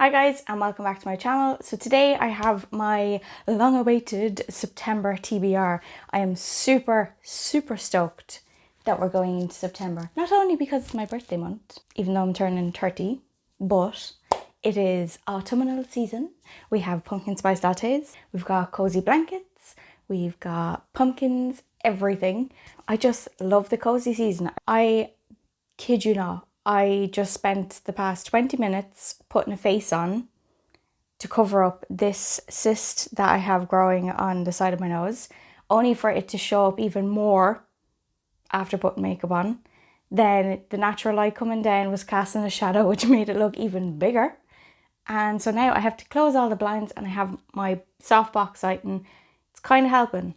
Hi guys, and welcome back to my channel. So today I have my long-awaited September TBR. I am super stoked that we're going into September. Not only because it's my birthday month, even though I'm turning 30, but it is autumnal season. We have pumpkin spice lattes, we've got cozy blankets, we've got pumpkins, everything. I just love the cozy season. I kid you not, I just spent the past 20 minutes putting a face on to cover up this cyst that I have growing on the side of my nose, only for it to show up even more after putting makeup on. Then the natural light coming down was casting a shadow, which made it look even bigger. And so now I have to close all the blinds and I have my softbox lighting. It's kind of helping.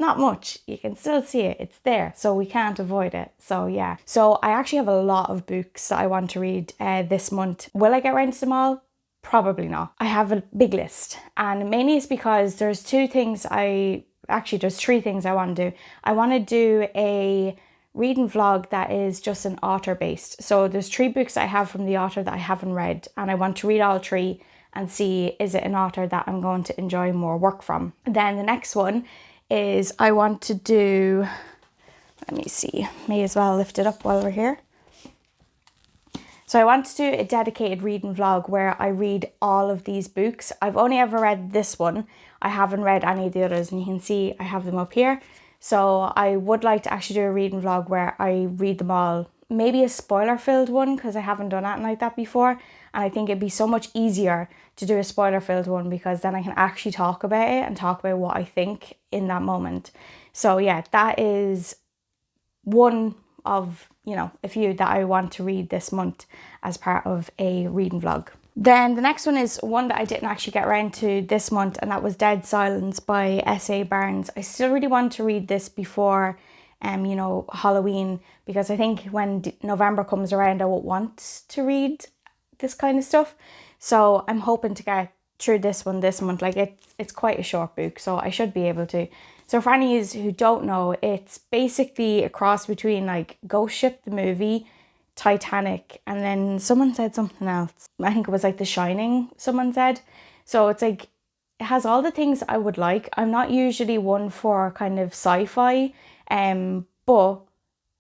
Not much, you can still see it, it's there, so we can't avoid it. So yeah, so I actually have a lot of books that I want to read this month. Will I get around to them all? Probably not. I have a big list, and mainly it's because there's three things I want to do. I want to do a reading vlog that is just an author based. So there's 3 books I have from the author that I haven't read, and I want to read all 3 and see, is it an author that I'm going to enjoy more work from. Then the next one is I want to do, let me see, may as well lift it up while we're here. So I want to do a dedicated reading vlog where I read all of these books. I've only ever read this one. I haven't read any of the others, and you can see I have them up here. So I would like to actually do a reading vlog where I read them all. Maybe a spoiler filled one, because I haven't done anything like that before. And I think it'd be so much easier to do a spoiler filled one, because then I can actually talk about it and talk about what I think in that moment. So yeah, that is one of, a few that I want to read this month as part of a reading vlog. Then the next one is one that I didn't actually get around to this month, and that was Dead Silence by S.A. Barnes. I still really want to read this before Halloween, because I think when November comes around I won't want to read this kind of stuff. So I'm hoping to get through this one this month. Like it's quite a short book, so I should be able to. So for any of you who don't know, it's basically a cross between like Ghost Ship the movie, Titanic, and then someone said something else. I think it was like The Shining, someone said. So it's like, it has all the things I would like. I'm not usually one for kind of sci-fi, but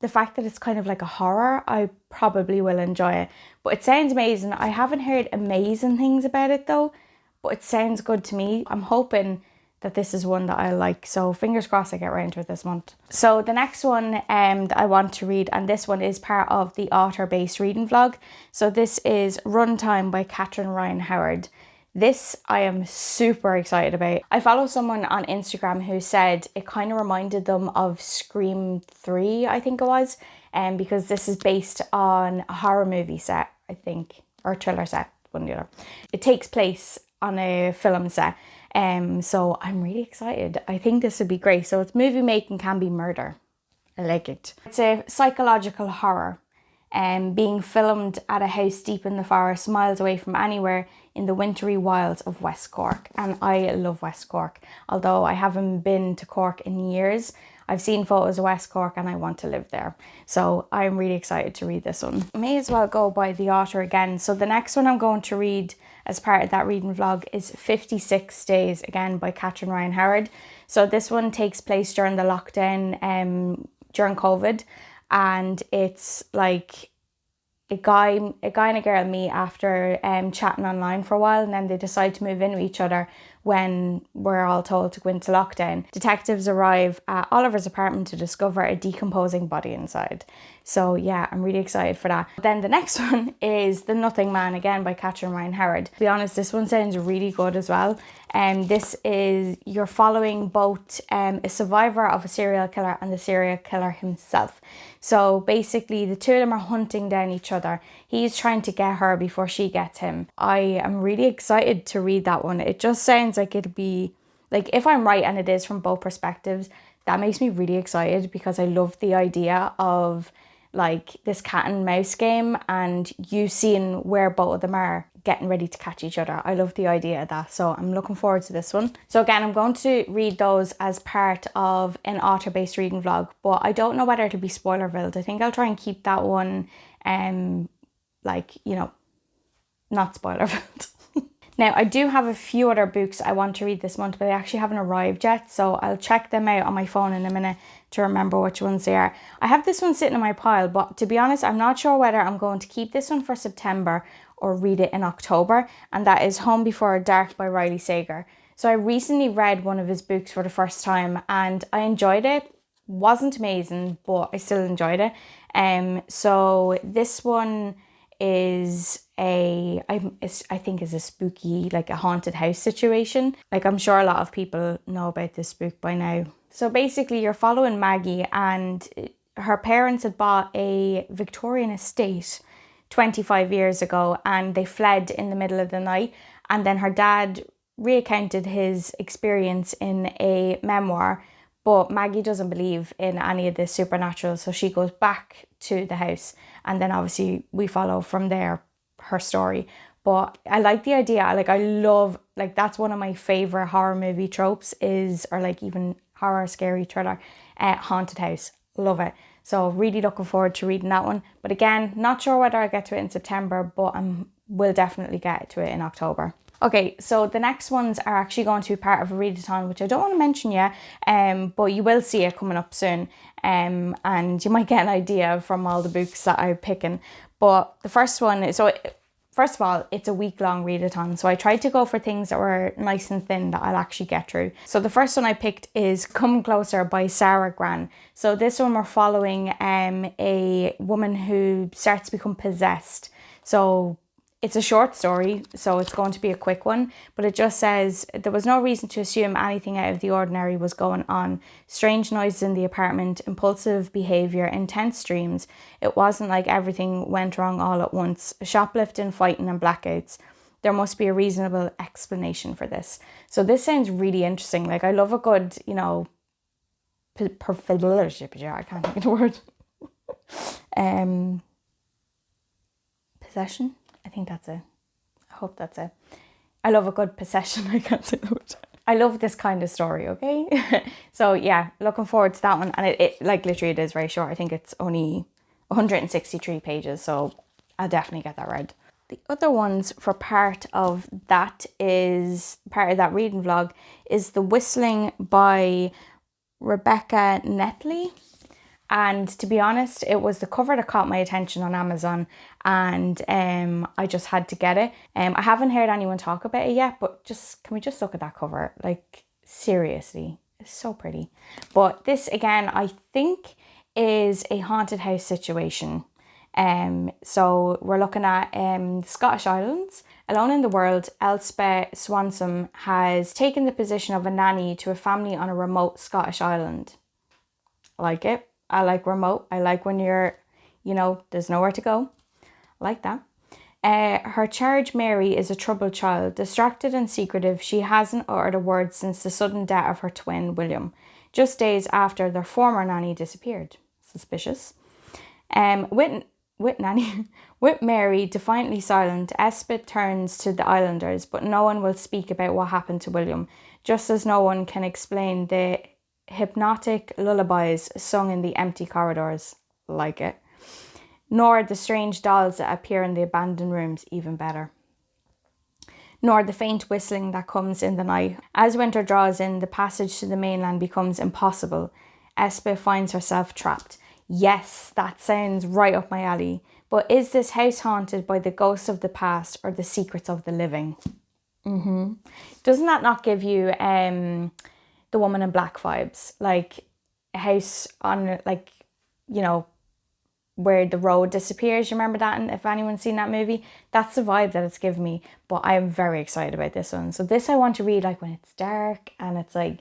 the fact that it's kind of like a horror, I probably will enjoy it. But it sounds amazing. I haven't heard amazing things about it though, but it sounds good to me. I'm hoping that this is one that I like. So fingers crossed I get around to it this month. So the next one that I want to read, and this one is part of the author-based reading vlog. So this is Runtime by Catherine Ryan Howard. This I am super excited about. I follow someone on Instagram who said it kind of reminded them of Scream 3, I think it was, because this is based on a horror movie set, I think, or a thriller set, one or the other. It takes place on a film set. So I'm really excited. I think this would be great. So it's movie making can be murder. I like it. It's a psychological horror, being filmed at a house deep in the forest, miles away from anywhere in the wintry wilds of West Cork. And I love West Cork. Although I haven't been to Cork in years, I've seen photos of West Cork and I want to live there. So I'm really excited to read this one. May as well go by the author again. So the next one I'm going to read as part of that reading vlog is 56 Days, again by Catherine Ryan Howard. So this one takes place during the lockdown, during COVID. And it's like a guy and a girl meet after chatting online for a while, and then they decide to move in with each other when we're all told to go into lockdown. Detectives arrive at Oliver's apartment to discover a decomposing body inside. So yeah, I'm really excited for that. Then the next one is The Nothing Man, again by Catherine Ryan Howard. To be honest, this one sounds really good as well. This is, you're following both a survivor of a serial killer and the serial killer himself. So basically the two of them are hunting down each other. He's trying to get her before she gets him. I am really excited to read that one. It just sounds like it'd be, like, if I'm right and it is from both perspectives, that makes me really excited, because I love the idea of like this cat and mouse game and you seeing where both of them are getting ready to catch each other. I love the idea of that, so I'm looking forward to this one. So again, I'm going to read those as part of an author-based reading vlog, but I don't know whether it'll be spoiler-filled. I think I'll try and keep that one like, not spoiler filled. Now, I do have a few other books I want to read this month, but they actually haven't arrived yet, so I'll check them out on my phone in a minute to remember which ones they are. I have this one sitting in my pile, but to be honest, I'm not sure whether I'm going to keep this one for September or read it in October, and that is Home Before Dark by Riley Sager. So I recently read one of his books for the first time, and I enjoyed it. Wasn't amazing, but I still enjoyed it. So this one is I think is a spooky, like a haunted house situation. Like, I'm sure a lot of people know about this book by now. So basically you're following Maggie, and her parents had bought a Victorian estate 25 years ago, and they fled in the middle of the night, and then her dad recounted his experience in a memoir. But Maggie doesn't believe in any of this supernatural, so she goes back to the house, and then obviously we follow from there her story. But I like the idea. Like, I love, like, that's one of my favorite horror movie tropes is, or like even horror scary thriller, haunted house. Love it. So really looking forward to reading that one. But again, not sure whether I'll get to it in September, but will definitely get to it in October. Okay, so the next ones are actually going to be part of a readathon, which I don't want to mention yet, but you will see it coming up soon, and you might get an idea from all the books that I'm picking. But the first one, so first of all, it's a week-long readathon, so I tried to go for things that were nice and thin that I'll actually get through. So the first one I picked is Come Closer by Sarah Gran. So this one we're following a woman who starts to become possessed. So it's a short story, so it's going to be a quick one, but it just says, there was no reason to assume anything out of the ordinary was going on. Strange noises in the apartment, impulsive behaviour, intense dreams. It wasn't like everything went wrong all at once. Shoplifting, fighting and blackouts. There must be a reasonable explanation for this. So this sounds really interesting. Like, I love a good, you know, I can't think of the word. Possession? I think that's it. I hope that's it. I love a good possession. I can't say the word. I love this kind of story, okay? So yeah, looking forward to that one. And it like literally it is very short. I think it's only 163 pages. So I'll definitely get that read. The other ones for part of that reading vlog is The Whistling by Rebecca Netley. And to be honest, it was the cover that caught my attention on Amazon, and I just had to get it. I haven't heard anyone talk about it yet, but can we just look at that cover? Like, seriously, it's so pretty. But this again, I think is a haunted house situation. So we're looking at the Scottish Islands. Alone in the world, Elspeth Swanson has taken the position of a nanny to a family on a remote Scottish island. I like it. I like remote. I like when you're, you know, there's nowhere to go. I like that. Her charge, Mary, is a troubled child. Distracted and secretive, she hasn't uttered a word since the sudden death of her twin, William, just days after their former nanny disappeared. Suspicious. With Mary defiantly silent, Elspeth turns to the islanders, but no one will speak about what happened to William, just as no one can explain the hypnotic lullabies sung in the empty corridors. Like it. Nor the strange dolls that appear in the abandoned rooms, even better. Nor the faint whistling that comes in the night. As winter draws in, the passage to the mainland becomes impossible. Elspeth finds herself trapped. Yes, that sounds right up my alley. But is this house haunted by the ghosts of the past or the secrets of the living? Doesn't that not give you The Woman in Black vibes? Like a house on, like, you know, where the road disappears. You remember that? And if anyone's seen that movie, that's the vibe that it's given me. But I am very excited about this one. So this I want to read like when it's dark and it's like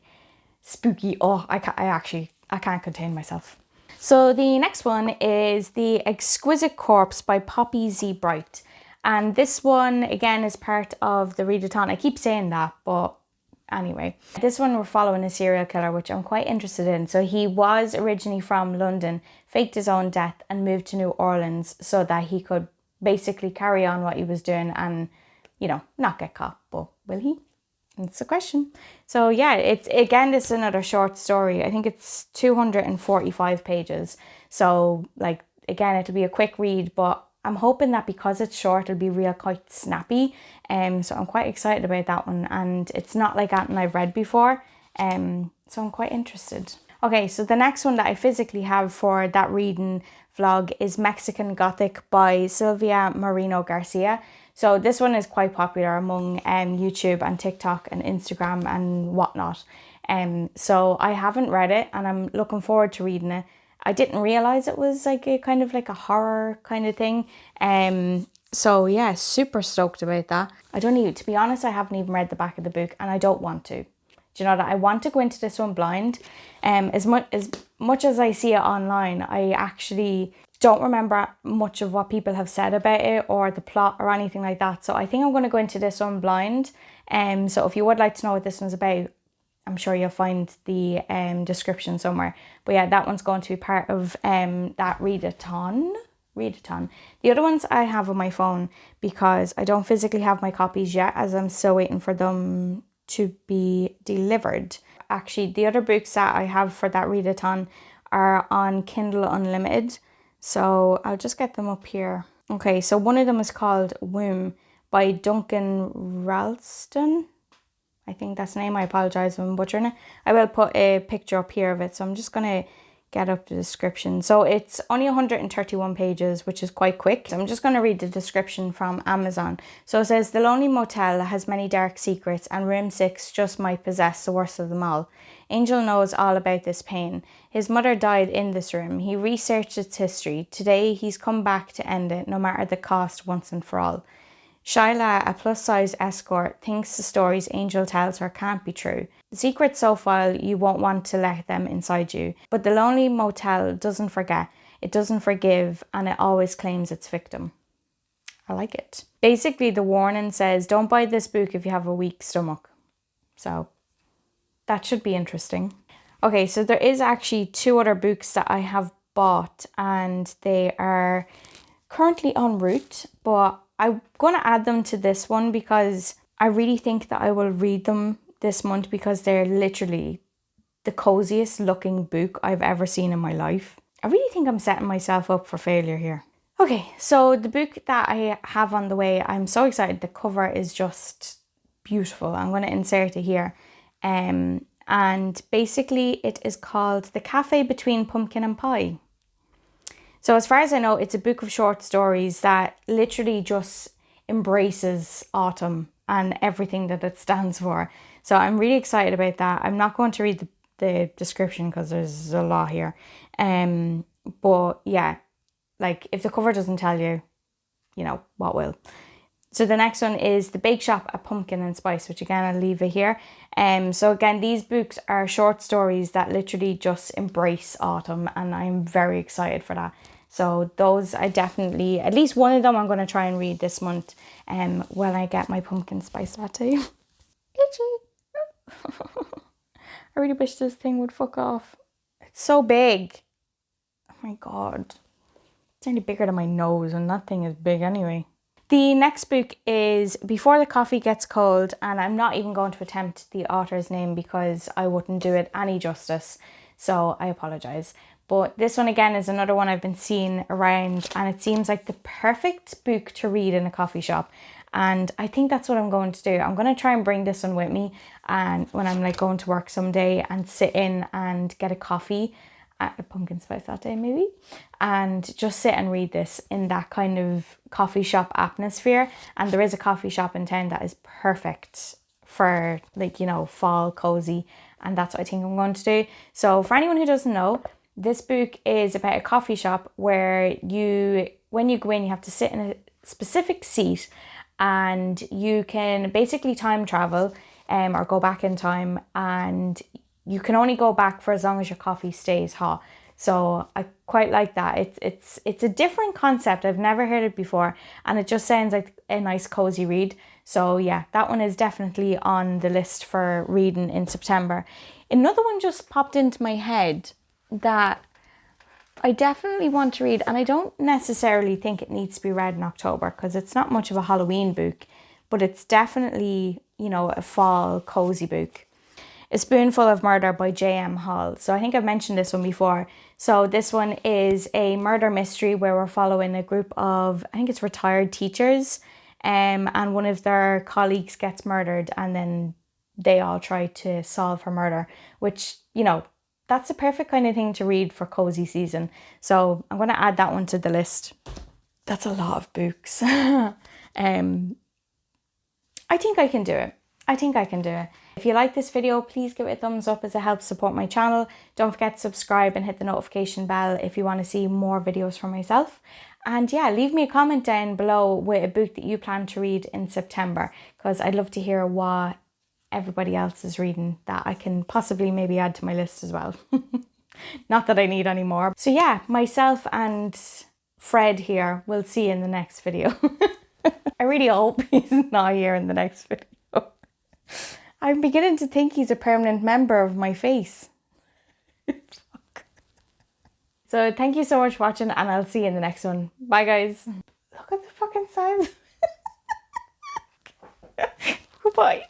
spooky. Oh, I can't contain myself. So the next one is The Exquisite Corpse by Poppy Z. Bright. And this one, again, is part of the readathon. I keep saying that, but anyway. This one we're following a serial killer, which I'm quite interested in. So he was originally from London, faked his own death and moved to New Orleans so that he could basically carry on what he was doing and, you know, not get caught. But will he? It's a question. So yeah, it's again, this is another short story. I think it's 245 pages. So like, again, it'll be a quick read, but I'm hoping that because it's short, it'll be real quite snappy. So I'm quite excited about that one, and it's not like anything I've read before. So I'm quite interested. Okay, so the next one that I physically have for that reading vlog is Mexican Gothic by Silvia Moreno Garcia. So this one is quite popular among YouTube and TikTok and Instagram and whatnot. So I haven't read it, and I'm looking forward to reading it. I didn't realize it was like a kind of like a horror kind of thing. So yeah, super stoked about that. To be honest, I haven't even read the back of the book, and I don't want to. Do you know that I want to go into this one blind? As much as I see it online, I actually don't remember much of what people have said about it or the plot or anything like that. So I think I'm going to go into this one blind. So if you would like to know what this one's about, I'm sure you'll find the description somewhere. But yeah, that one's going to be part of that readathon. The other ones I have on my phone because I don't physically have my copies yet, as I'm still waiting for them to be delivered. Actually, the other books that I have for that readathon are on Kindle Unlimited. So I'll just get them up here. Okay, so one of them is called Womb by Duncan Ralston. I think that's the name. I apologise if I'm butchering it. I will put a picture up here of it. So I'm just going to get up the description. So it's only 131 pages, which is quite quick. So I'm just going to read the description from Amazon. So it says, the lonely motel has many dark secrets, and room 6 just might possess the worst of them all. Angel knows all about this pain. His mother died in this room. He researched its history. Today he's come back to end it, no matter the cost, once and for all. Shyla, a plus-size escort, thinks the stories Angel tells her can't be true. The secret's so foul you won't want to let them inside you. But the lonely motel doesn't forget, it doesn't forgive, and it always claims its victim. I like it. Basically, the warning says, don't buy this book if you have a weak stomach. So that should be interesting. Okay, so there is actually 2 other books that I have bought, and they are currently en route, but I'm going to add them to this one because I really think that I will read them this month because they're literally the coziest looking book I've ever seen in my life. I really think I'm setting myself up for failure here. Okay, so the book that I have on the way, I'm so excited. The cover is just beautiful. I'm going to insert it here. And basically it is called The Cafe Between Pumpkin and Pie. So as far as I know, it's a book of short stories that literally just embraces autumn and everything that it stands for. So I'm really excited about that. I'm not going to read the description because there's a lot here. But yeah, like if the cover doesn't tell you, you know, what will. So the next one is The Bake Shop at Pumpkin and Spice, which again, I'll leave it here. So again, these books are short stories that literally just embrace autumn, and I'm very excited for that. So those I definitely, at least one of them I'm going to try and read this month when I get my pumpkin spice latte. Itchy. I really wish this thing would fuck off. It's so big. Oh my god. It's only bigger than my nose, and that thing is big anyway. The next book is Before the Coffee Gets Cold, and I'm not even going to attempt the author's name because I wouldn't do it any justice, so I apologise. But this one again is another one I've been seeing around, and it seems like the perfect book to read in a coffee shop. And I think that's what I'm going to do. I'm going to try and bring this one with me, and when I'm like going to work someday, and sit in and get a coffee at a pumpkin spice latte maybe, and just sit and read this in that kind of coffee shop atmosphere. And there is a coffee shop in town that is perfect for, like, you know, fall cozy, and that's what I think I'm going to do. So for anyone who doesn't know, this book is about a coffee shop where when you go in, you have to sit in a specific seat, and you can basically time travel or go back in time, and you can only go back for as long as your coffee stays hot. So I quite like that. It's a different concept. I've never heard it before, and it just sounds like a nice cozy read. So yeah, that one is definitely on the list for reading in September. Another one just popped into my head that I definitely want to read, and I don't necessarily think it needs to be read in October because it's not much of a Halloween book, but it's definitely, you know, a fall cozy book. A Spoonful of Murder by J.M. Hall. So I think I've mentioned this one before. So this one is a murder mystery where we're following a group of, I think it's retired teachers, and one of their colleagues gets murdered and then they all try to solve her murder, which, you know, that's the perfect kind of thing to read for cozy season. So I'm going to add that one to the list. That's a lot of books. I think I can do it. I think I can do it. If you like this video, please give it a thumbs up as it helps support my channel. Don't forget to subscribe and hit the notification bell if you want to see more videos from myself. And yeah, leave me a comment down below with a book that you plan to read in September, because I'd love to hear what everybody else is reading that I can possibly maybe add to my list as well. Not that I need any more. So yeah, myself and Fred here, we'll see you in the next video. I really hope he's not here in the next video. I'm beginning to think he's a permanent member of my face. Fuck. So thank you so much for watching, and I'll see you in the next one. Bye guys. Look at the fucking size. Goodbye.